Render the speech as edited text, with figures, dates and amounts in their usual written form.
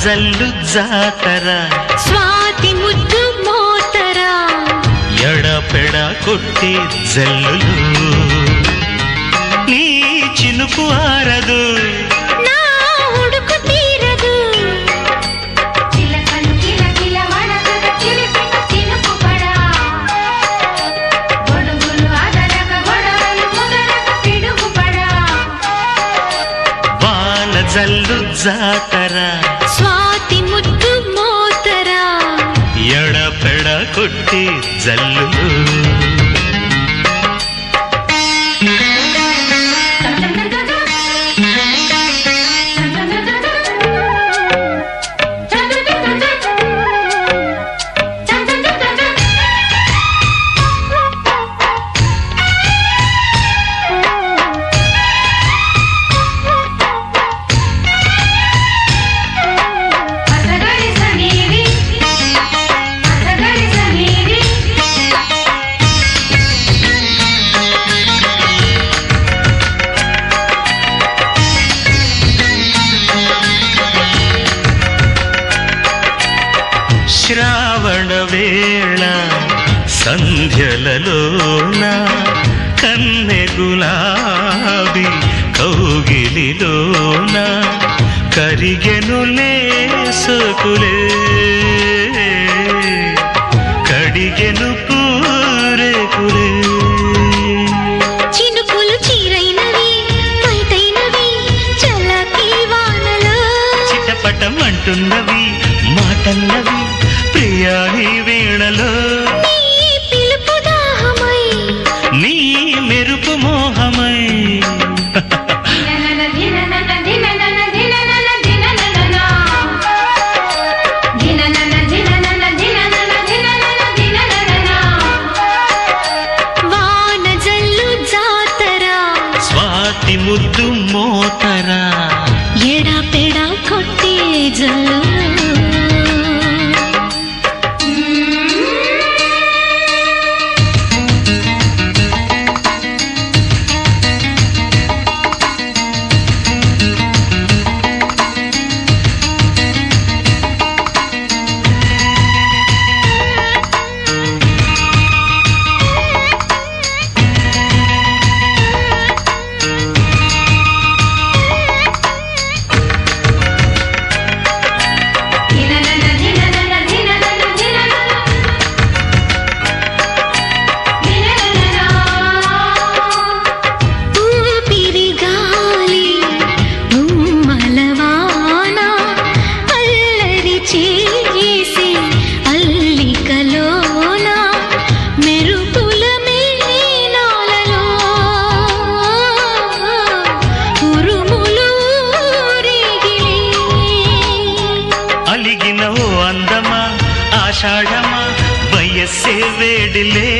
జల్లు జాతర స్వాతి ముద్దు మోతర ఎడపెడ కొట్టే జల్లులు నీ చినుకు ఆరదు నా ఉడుకు తీరదు చిలకలు కిలకిల వడకల చిలిపిక చినుకు పడా గొడుగులు అదరక గొడవలు ముదరక పిడుగు పడా వాన జల్లు జాతర స్వాతి ముద్దు మోతర ఎడపెడ కొట్టే జల్లులు శ్రావణ వేళ సంధ్యలలోన కన్నె గులాబీ కౌగిలిలోన కరిగెనులే సకులే కడిగెను పూరేకులే చినుకులు చీరైనవి పైటైనవి చల్లకి వానలో చిటపటం అంటున్నవి మాటన్నవి ప్రియాని వీణలో నీ పిలుపు దాహమై నీ మెరుపు మోహమై వాన జల్లు జాతర స్వాతి ముద్దు మోతర ఎడపెడ కొట్టే జల్లు అలిగిన ఓ అందమా ఆషాఢమా వయస్సే వేడిలే